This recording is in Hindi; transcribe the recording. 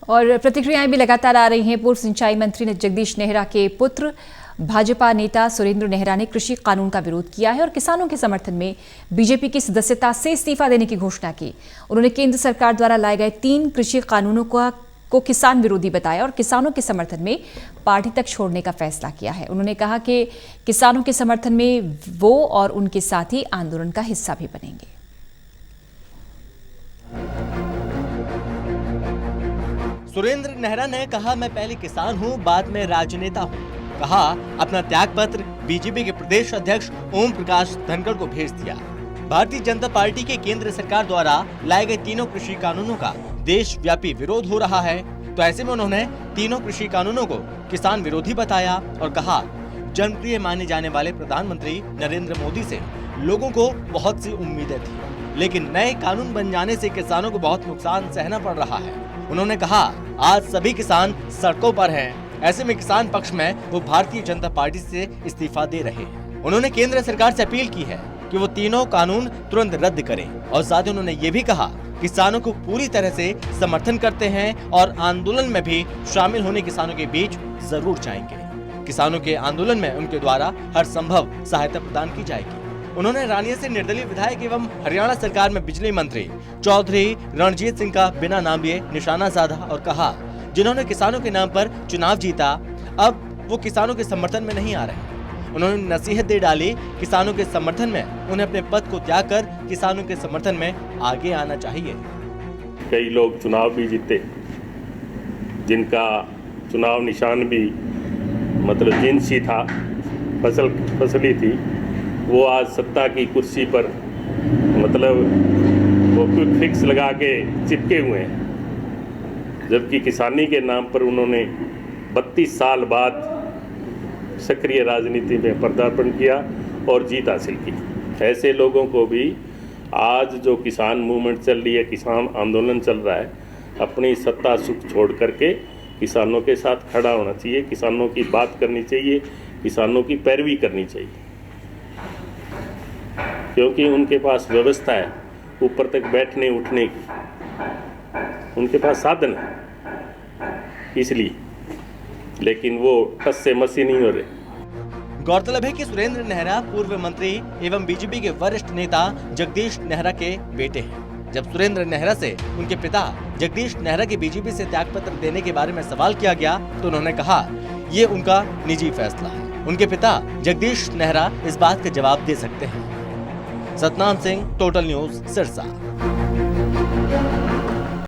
और प्रतिक्रियाएं भी लगातार आ रही हैं। पूर्व सिंचाई मंत्री जगदीश नेहरा के पुत्र भाजपा नेता सुरेंद्र नेहरा ने कृषि कानून का विरोध किया है और किसानों के समर्थन में बीजेपी की सदस्यता से इस्तीफा देने की घोषणा की। उन्होंने केंद्र सरकार द्वारा लाए गए 3 कृषि कानूनों को किसान विरोधी बताया और किसानों के समर्थन में पार्टी तक छोड़ने का फैसला किया है। उन्होंने कहा कि किसानों के समर्थन में वो और उनके साथी आंदोलन का हिस्सा भी बनेंगे। सुरेंद्र नेहरा ने कहा, मैं पहले किसान हूं, बाद में राजनेता हूं। कहा, अपना त्याग पत्र बीजेपी के प्रदेश अध्यक्ष ओम प्रकाश धनखड़ को भेज दिया। भारतीय जनता पार्टी के केंद्र सरकार द्वारा लाए गए 3 कृषि कानूनों का देशव्यापी विरोध हो रहा है, तो ऐसे में उन्होंने 3 कृषि कानूनों को किसान विरोधी बताया और कहा, जनप्रिय माने जाने वाले प्रधानमंत्री नरेंद्र मोदी से लोगों को बहुत सी उम्मीदें थी, लेकिन नए कानून बन जाने से किसानों को बहुत नुकसान सहना पड़ रहा है। उन्होंने कहा, आज सभी किसान सड़कों पर हैं, ऐसे में किसान पक्ष में वो भारतीय जनता पार्टी से इस्तीफा दे रहे हैं। उन्होंने केंद्र सरकार से अपील की है कि वो 3 कानून तुरंत रद्द करें और साथ ही उन्होंने ये भी कहा, किसानों को पूरी तरह से समर्थन करते हैं और आंदोलन में भी शामिल होने किसानों के बीच जरूर जाएंगे। किसानों के आंदोलन में उनके द्वारा हर संभव सहायता प्रदान की जाएगी। उन्होंने रानिया से निर्दलीय विधायक एवं हरियाणा सरकार में बिजली मंत्री चौधरी रणजीत सिंह का बिना नाम लिए निशाना साधा और कहा, जिन्होंने किसानों के नाम पर चुनाव जीता, अब वो किसानों के समर्थन में नहीं आ रहे। उन्होंने नसीहत दे डाली, किसानों के समर्थन में उन्हें अपने पद को त्याग कर किसानों के समर्थन में आगे आना चाहिए। कई लोग चुनाव भी जीते, जिनका चुनाव निशान भी मतलब जिनसी था, फसली थी, वो आज सत्ता की कुर्सी पर मतलब वो क्विक फिक्स लगा के चिपके हुए हैं, जबकि किसानी के नाम पर उन्होंने 32 साल बाद सक्रिय राजनीति में पदार्पण किया और जीत हासिल की। ऐसे लोगों को भी आज जो किसान मूवमेंट चल रही है, किसान आंदोलन चल रहा है, अपनी सत्ता सुख छोड़ करके किसानों के साथ खड़ा होना चाहिए, किसानों की बात करनी चाहिए, किसानों की पैरवी करनी चाहिए, क्योंकि उनके पास व्यवस्था है ऊपर तक बैठने उठने की, उनके पास साधन है इसलिए, लेकिन वो टस से मसी नहीं हो रहे। गौरतलब है कि सुरेंद्र नेहरा पूर्व मंत्री एवं बीजेपी के वरिष्ठ नेता जगदीश नेहरा के बेटे हैं। जब सुरेंद्र नेहरा से उनके पिता जगदीश नेहरा के बीजेपी से त्यागपत्र देने के बारे में सवाल किया गया, तो उन्होंने कहा, ये उनका निजी फैसला है, उनके पिता जगदीश नेहरा इस बात का जवाब दे सकते हैं। Satnam Singh, total news, Sirsa.